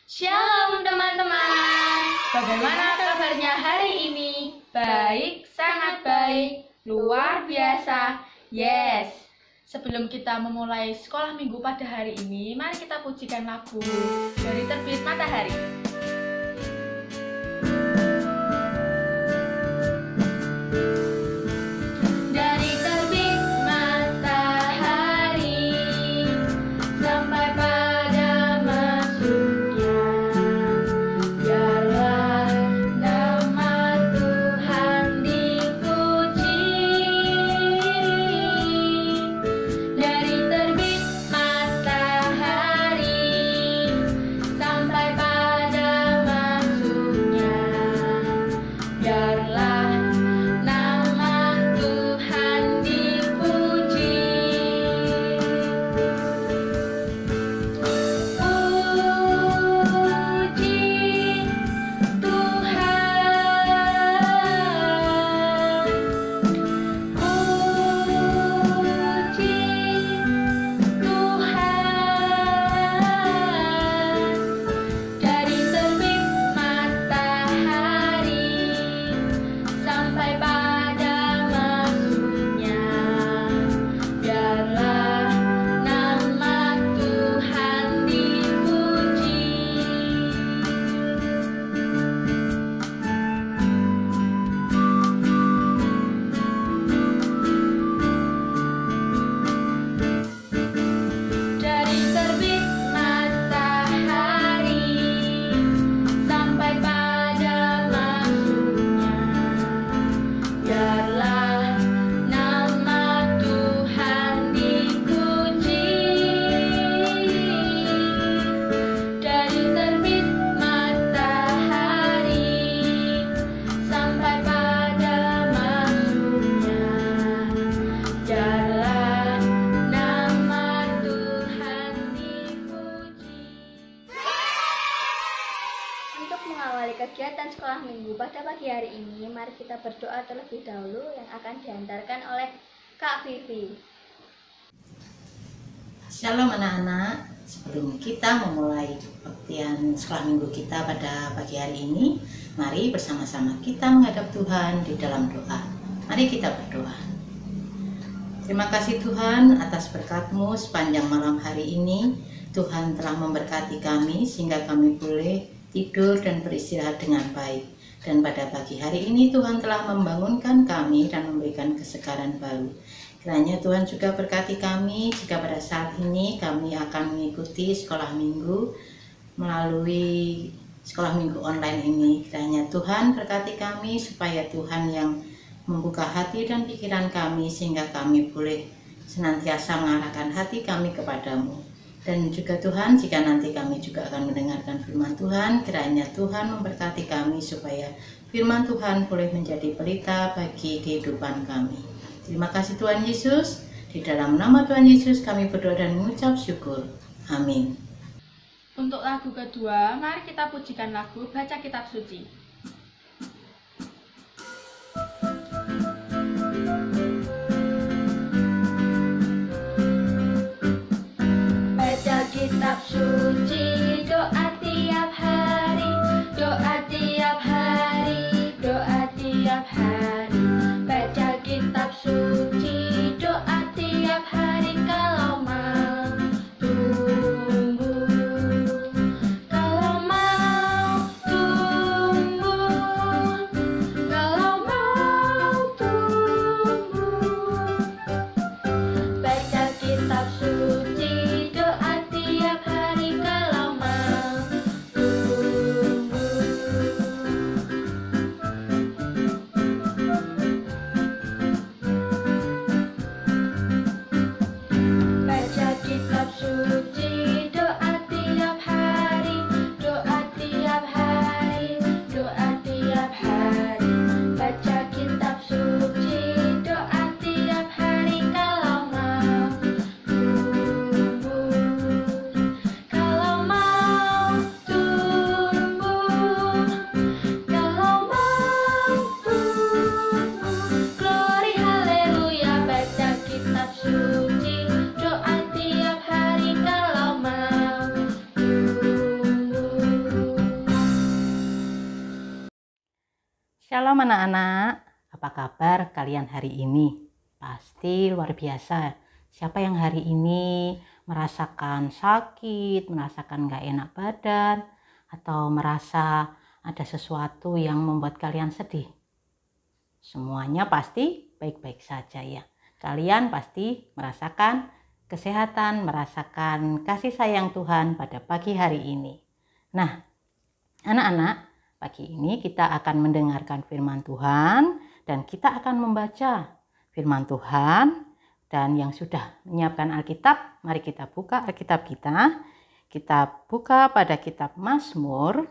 Shalom teman-teman, bagaimana kabarnya hari ini? Baik, sangat baik, luar biasa, yes. Sebelum kita memulai sekolah minggu pada hari ini, mari kita pujikan lagu dari Terbit Matahari. Kegiatan sekolah minggu pada pagi hari ini, mari kita berdoa terlebih dahulu yang akan diantarkan oleh Kak Vivi. Shalom anak-anak, sebelum kita memulai kebaktian sekolah minggu kita pada pagi hari ini, mari bersama-sama kita menghadap Tuhan di dalam doa. Mari kita berdoa. Terima kasih Tuhan atas berkat-Mu sepanjang malam hari ini. Tuhan telah memberkati kami sehingga kami boleh tidur dan beristirahat dengan baik. Dan pada pagi hari ini Tuhan telah membangunkan kami dan memberikan kesegaran baru. Kiranya Tuhan juga berkati kami jika pada saat ini kami akan mengikuti sekolah minggu melalui sekolah minggu online ini. Kiranya Tuhan berkati kami supaya Tuhan yang membuka hati dan pikiran kami sehingga kami boleh senantiasa mengarahkan hati kami kepadamu. Dan juga Tuhan, jika nanti kami juga akan mendengarkan firman Tuhan, kiranya Tuhan memberkati kami supaya firman Tuhan boleh menjadi pelita bagi kehidupan kami. Terima kasih Tuhan Yesus, di dalam nama Tuhan Yesus kami berdoa dan mengucap syukur. Amin. Untuk lagu kedua, mari kita pujikan lagu Baca Kitab Suci. Kitab suci, doa tiap hari, doa tiap hari, doa tiap hari. Baca kitab suci, doa tiap hari. Kalau mau tunggu, kalau mau tunggu. Shalom anak-anak, apa kabar kalian hari ini? Pasti luar biasa. Siapa yang hari ini merasakan sakit, merasakan gak enak badan, atau merasa ada sesuatu yang membuat kalian sedih? Semuanya pasti baik-baik saja ya. Kalian pasti merasakan kesehatan, merasakan kasih sayang Tuhan pada pagi hari ini. Nah, anak-anak, pagi ini kita akan mendengarkan firman Tuhan dan kita akan membaca firman Tuhan. Dan yang sudah menyiapkan Alkitab, mari kita buka Alkitab kita. Kita buka pada kitab Mazmur.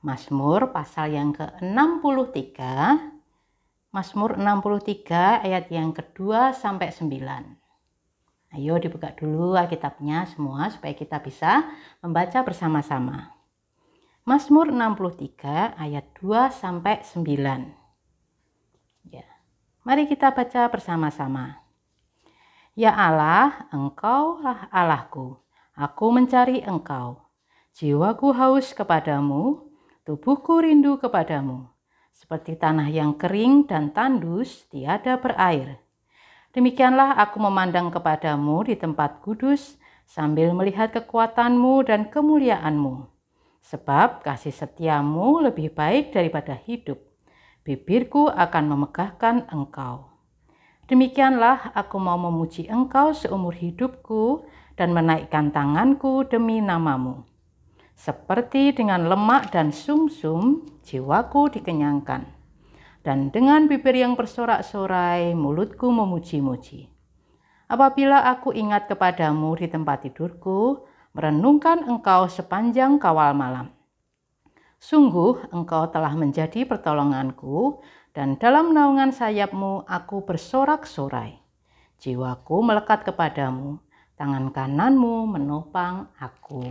Mazmur pasal yang ke-63. Mazmur 63 ayat yang kedua sampai 9. Ayo dibuka dulu Alkitabnya semua supaya kita bisa membaca bersama-sama. Mazmur 63 ayat 2 sampai 9. Ya. Mari kita baca bersama-sama. Ya Allah, Engkaulah Allahku. Aku mencari Engkau. Jiwaku haus kepadamu, tubuhku rindu kepadamu. Seperti tanah yang kering dan tandus tiada berair. Demikianlah aku memandang kepadamu di tempat kudus sambil melihat kekuatanmu dan kemuliaanmu. Sebab kasih setiamu lebih baik daripada hidup. Bibirku akan memegahkan Engkau. Demikianlah aku mau memuji Engkau seumur hidupku dan menaikkan tanganku demi namamu. Seperti dengan lemak dan sumsum, jiwaku dikenyangkan. Dan dengan bibir yang bersorak-sorai, mulutku memuji-muji. Apabila aku ingat kepadamu di tempat tidurku, merenungkan Engkau sepanjang kawal malam. Sungguh Engkau telah menjadi pertolonganku, dan dalam naungan sayapmu aku bersorak-sorai. Jiwaku melekat kepadamu, tangan kananmu menopang aku.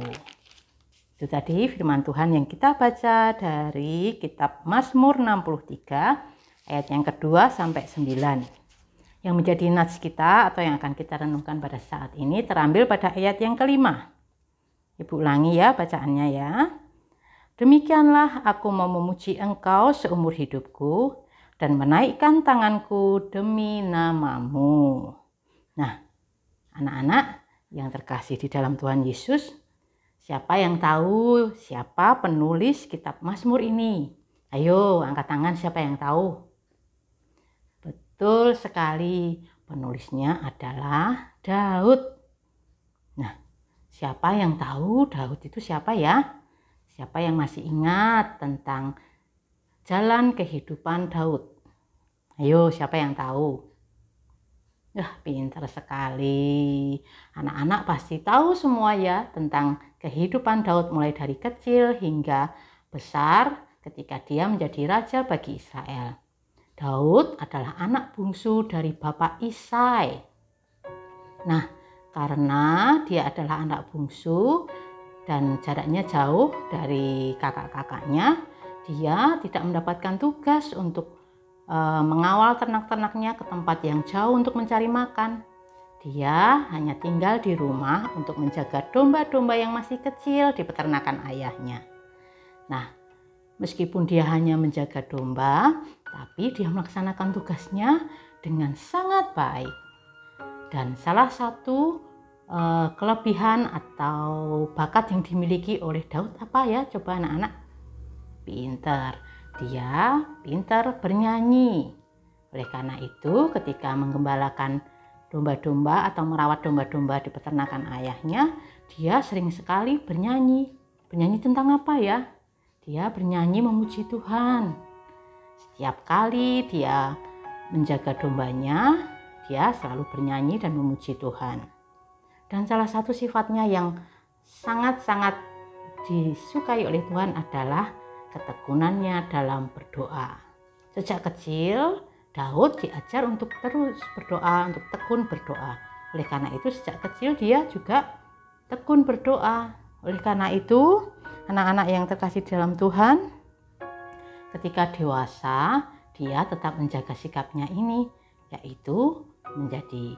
Itu tadi firman Tuhan yang kita baca dari kitab Mazmur 63 ayat yang kedua sampai 9. Yang menjadi nats kita atau yang akan kita renungkan pada saat ini terambil pada ayat yang kelima. Ibu ulangi ya bacaannya ya. Demikianlah aku mau memuji Engkau seumur hidupku dan menaikkan tanganku demi namamu. Nah, anak-anak yang terkasih di dalam Tuhan Yesus, siapa yang tahu siapa penulis kitab Mazmur ini? Ayo angkat tangan siapa yang tahu? Betul sekali, penulisnya adalah Daud. Nah, siapa yang tahu Daud itu siapa ya? Siapa yang masih ingat tentang jalan kehidupan Daud? Ayo, siapa yang tahu? Pintar sekali. Anak-anak pasti tahu semua ya tentang kehidupan Daud mulai dari kecil hingga besar ketika dia menjadi raja bagi Israel. Daud adalah anak bungsu dari Bapak Isai. Nah, karena dia adalah anak bungsu dan jaraknya jauh dari kakak-kakaknya, dia tidak mendapatkan tugas untuk mengawal ternak-ternaknya ke tempat yang jauh untuk mencari makan. Dia hanya tinggal di rumah untuk menjaga domba-domba yang masih kecil di peternakan ayahnya. Nah, meskipun dia hanya menjaga domba, tapi dia melaksanakan tugasnya dengan sangat baik. Dan salah satu kelebihan atau bakat yang dimiliki oleh Daud apa ya? Coba anak-anak. Pintar. Dia pintar bernyanyi. Oleh karena itu ketika menggembalakan domba-domba atau merawat domba-domba di peternakan ayahnya, dia sering sekali bernyanyi. Bernyanyi tentang apa ya? Dia bernyanyi memuji Tuhan. Setiap kali dia menjaga dombanya, dia selalu bernyanyi dan memuji Tuhan. Dan salah satu sifatnya yang sangat-sangat disukai oleh Tuhan adalah ketekunannya dalam berdoa. Sejak kecil, Daud diajar untuk terus berdoa, untuk tekun berdoa. Oleh karena itu, sejak kecil dia juga tekun berdoa. Oleh karena itu, anak-anak yang terkasih dalam Tuhan, ketika dewasa, dia tetap menjaga sikapnya ini, yaitu menjadi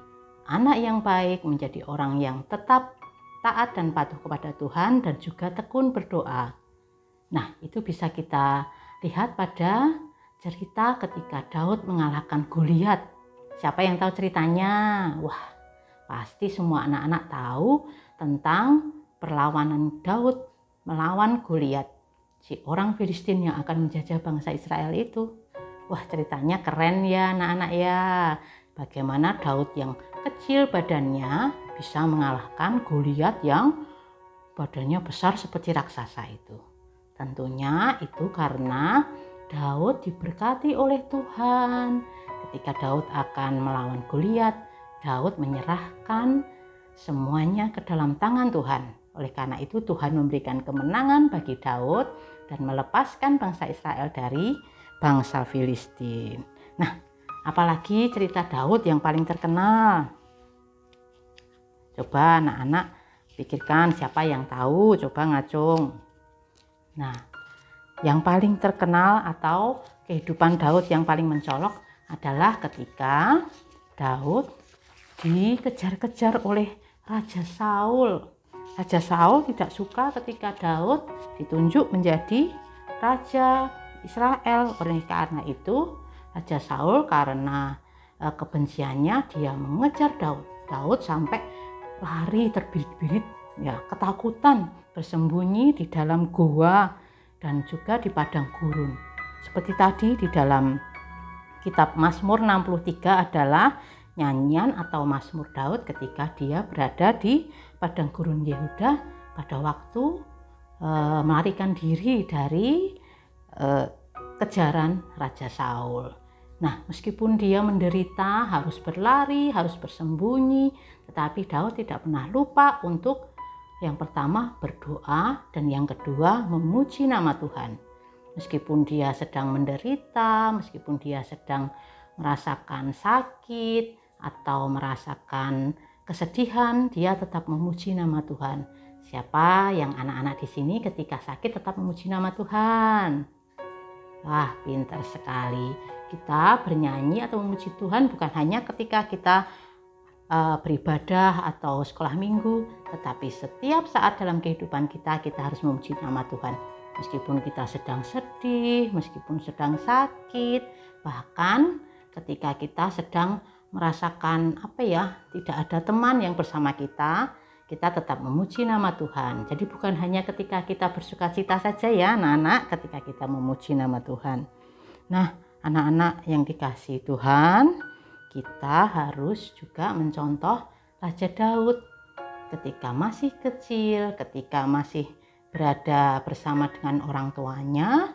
anak yang baik, menjadi orang yang tetap taat dan patuh kepada Tuhan dan juga tekun berdoa. Nah, itu bisa kita lihat pada cerita ketika Daud mengalahkan Goliat. Siapa yang tahu ceritanya? Wah, pasti semua anak-anak tahu tentang perlawanan Daud melawan Goliat, si orang Filistin yang akan menjajah bangsa Israel itu. Wah, ceritanya keren ya anak-anak ya. Bagaimana Daud yang kecil badannya bisa mengalahkan Goliat yang badannya besar seperti raksasa itu. Tentunya itu karena Daud diberkati oleh Tuhan. Ketika Daud akan melawan Goliat, Daud menyerahkan semuanya ke dalam tangan Tuhan. Oleh karena itu Tuhan memberikan kemenangan bagi Daud dan melepaskan bangsa Israel dari bangsa Filistin. Nah, apalagi cerita Daud yang paling terkenal? Coba anak-anak pikirkan siapa yang tahu, coba ngacung. Nah, yang paling terkenal atau kehidupan Daud yang paling mencolok adalah ketika Daud dikejar-kejar oleh Raja Saul. Raja Saul tidak suka ketika Daud ditunjuk menjadi Raja Israel. Oleh karena itu, Raja Saul karena kebenciannya dia mengejar Daud. Daud sampai lari terbirit-birit, ya, ketakutan, bersembunyi di dalam goa dan juga di padang gurun. Seperti tadi di dalam kitab Mazmur 63 adalah nyanyian atau Mazmur Daud ketika dia berada di padang gurun Yehuda pada waktu melarikan diri dari kejaran Raja Saul. Nah, meskipun dia menderita, harus berlari, harus bersembunyi, tetapi Daud tidak pernah lupa untuk yang pertama berdoa dan yang kedua memuji nama Tuhan. Meskipun dia sedang menderita, meskipun dia sedang merasakan sakit atau merasakan kesedihan, dia tetap memuji nama Tuhan. Siapa yang anak-anak di sini ketika sakit tetap memuji nama Tuhan? Wah, pintar sekali. Kita bernyanyi atau memuji Tuhan bukan hanya ketika kita beribadah atau sekolah minggu, tetapi setiap saat dalam kehidupan kita harus memuji nama Tuhan. Meskipun kita sedang sedih, meskipun sedang sakit, bahkan ketika kita sedang merasakan tidak ada teman yang bersama kita tetap memuji nama Tuhan. Jadi bukan hanya ketika kita bersuka cita saja ya anak-anak, ketika kita memuji nama Tuhan. Nah, anak-anak yang dikasihi Tuhan, kita harus juga mencontoh Raja Daud. Ketika masih kecil, ketika masih berada bersama dengan orang tuanya,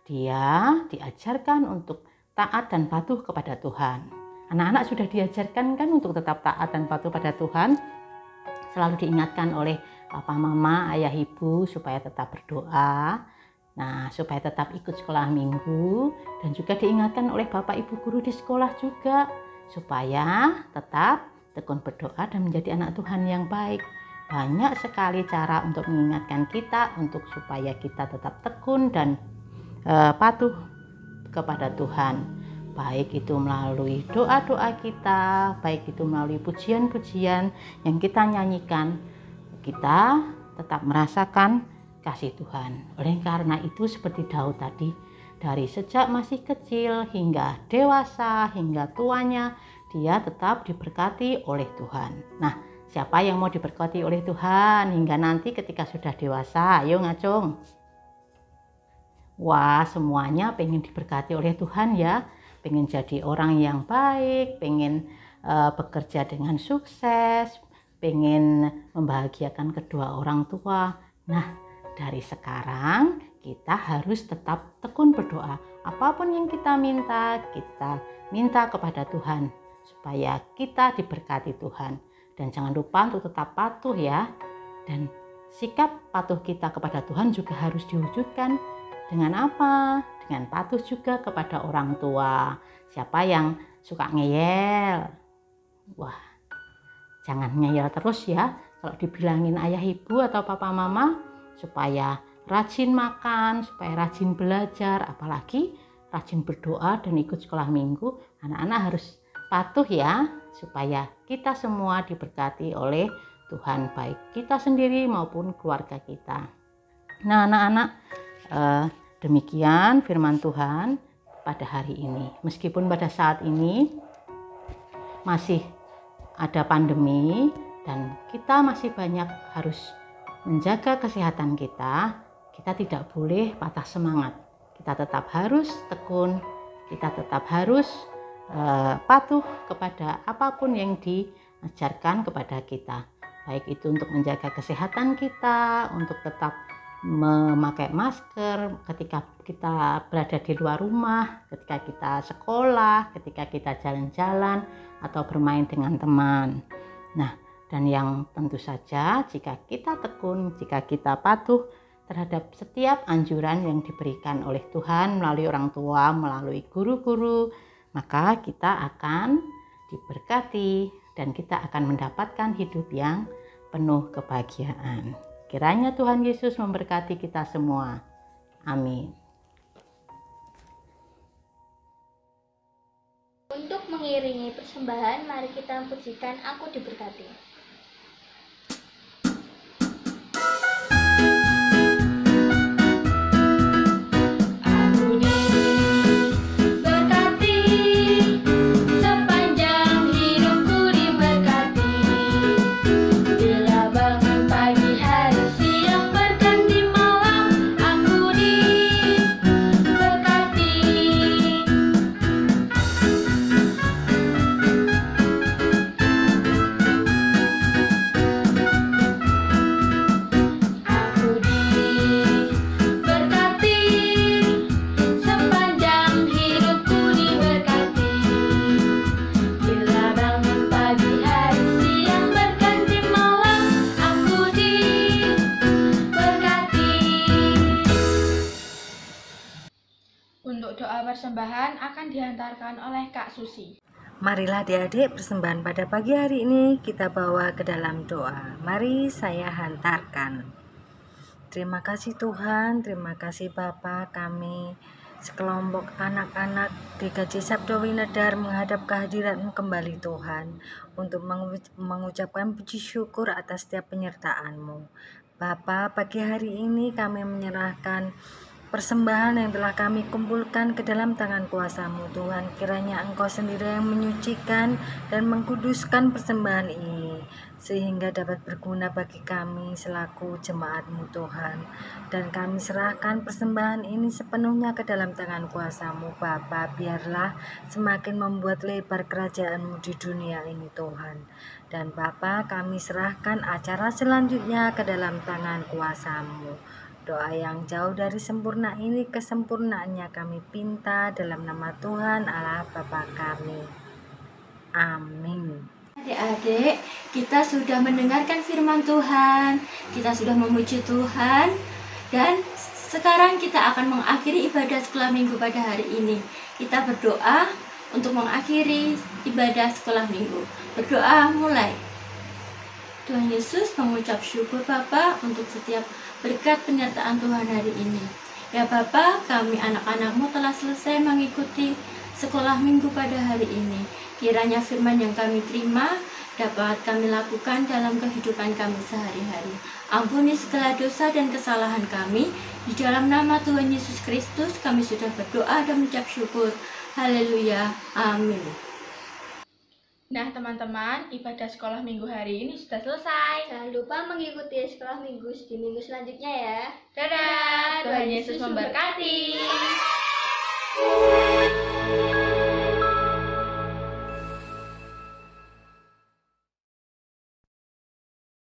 dia diajarkan untuk taat dan patuh kepada Tuhan. Anak-anak sudah diajarkan kan untuk tetap taat dan patuh pada Tuhan. Selalu diingatkan oleh papa, mama, ayah, ibu supaya tetap berdoa. Nah, supaya tetap ikut sekolah minggu, dan juga diingatkan oleh bapak ibu guru di sekolah juga supaya tetap tekun berdoa dan menjadi anak Tuhan yang baik. Banyak sekali cara untuk mengingatkan kita untuk supaya kita tetap tekun dan patuh kepada Tuhan. Baik itu melalui doa-doa kita, baik itu melalui pujian-pujian yang kita nyanyikan, kita tetap merasakan kasih Tuhan. Oleh karena itu seperti Daud tadi, dari sejak masih kecil hingga dewasa, hingga tuanya, dia tetap diberkati oleh Tuhan. Nah, siapa yang mau diberkati oleh Tuhan hingga nanti ketika sudah dewasa? Ayo ngacung. Wah, semuanya pengen diberkati oleh Tuhan ya. Pengen jadi orang yang baik, pengen bekerja dengan sukses, pengen membahagiakan kedua orang tua. Nah, dari sekarang kita harus tetap tekun berdoa. Apapun yang kita minta kepada Tuhan supaya kita diberkati Tuhan. Dan jangan lupa untuk tetap patuh ya. Dan sikap patuh kita kepada Tuhan juga harus diwujudkan dengan apa? Dengan patuh juga kepada orang tua. Siapa yang suka ngeyel? Wah, jangan ngeyel terus ya. Kalau dibilangin ayah ibu atau papa mama supaya rajin makan, supaya rajin belajar, apalagi rajin berdoa dan ikut sekolah minggu, anak-anak harus patuh ya, supaya kita semua diberkati oleh Tuhan, baik kita sendiri maupun keluarga kita. Nah anak-anak, demikian firman Tuhan pada hari ini. Meskipun pada saat ini masih ada pandemi dan kita masih banyak harus menjaga kesehatan kita tidak boleh patah semangat. Kita tetap harus tekun, kita tetap harus patuh kepada apapun yang diajarkan kepada kita. Baik itu untuk menjaga kesehatan kita, untuk tetap memakai masker ketika kita berada di luar rumah, ketika kita sekolah, ketika kita jalan-jalan atau bermain dengan teman. Nah, dan yang tentu saja jika kita tekun, jika kita patuh terhadap setiap anjuran yang diberikan oleh Tuhan melalui orang tua, melalui guru-guru, maka kita akan diberkati dan kita akan mendapatkan hidup yang penuh kebahagiaan. Kiranya Tuhan Yesus memberkati kita semua. Amin. Untuk mengiringi persembahan, mari kita pujikan Aku Diberkati. Untuk doa persembahan akan dihantarkan oleh Kak Susi. Marilah adik-adik, persembahan pada pagi hari ini kita bawa ke dalam doa. Mari saya hantarkan. Terima kasih Tuhan, terima kasih Bapa, kami sekelompok anak-anak GKJ Sabda Winedar menghadap kehadirat-Mu kembali Tuhan, untuk mengucapkan puji syukur atas setiap penyertaan-Mu. Bapa, pagi hari ini kami menyerahkan persembahan yang telah kami kumpulkan ke dalam tangan kuasa-Mu Tuhan. Kiranya Engkau sendiri yang menyucikan dan mengkuduskan persembahan ini, sehingga dapat berguna bagi kami selaku jemaat-Mu Tuhan. Dan kami serahkan persembahan ini sepenuhnya ke dalam tangan kuasa-Mu Bapa. Biarlah semakin membuat lebar kerajaan-Mu di dunia ini Tuhan. Dan Bapa, kami serahkan acara selanjutnya ke dalam tangan kuasa-Mu. Doa yang jauh dari sempurna ini kesempurnaannya kami pinta dalam nama Tuhan Allah Bapa kami. Amin. Adik-adik, kita sudah mendengarkan firman Tuhan, kita sudah memuji Tuhan, dan sekarang kita akan mengakhiri ibadah sekolah minggu pada hari ini. Kita berdoa untuk mengakhiri ibadah sekolah minggu. Berdoa mulai. Tuhan Yesus, mengucap syukur Bapa untuk setiap berkat penyertaan Tuhan hari ini. Ya Bapa, kami anak-anak-Mu telah selesai mengikuti sekolah minggu pada hari ini. Kiranya firman yang kami terima dapat kami lakukan dalam kehidupan kami sehari-hari. Ampuni segala dosa dan kesalahan kami. Di dalam nama Tuhan Yesus Kristus kami sudah berdoa dan mengucap syukur. Haleluya. Amin. Nah teman-teman, ibadah sekolah minggu hari ini sudah selesai. Jangan lupa mengikuti sekolah minggu di minggu selanjutnya ya. Dadah, Tuhan Yesus memberkati.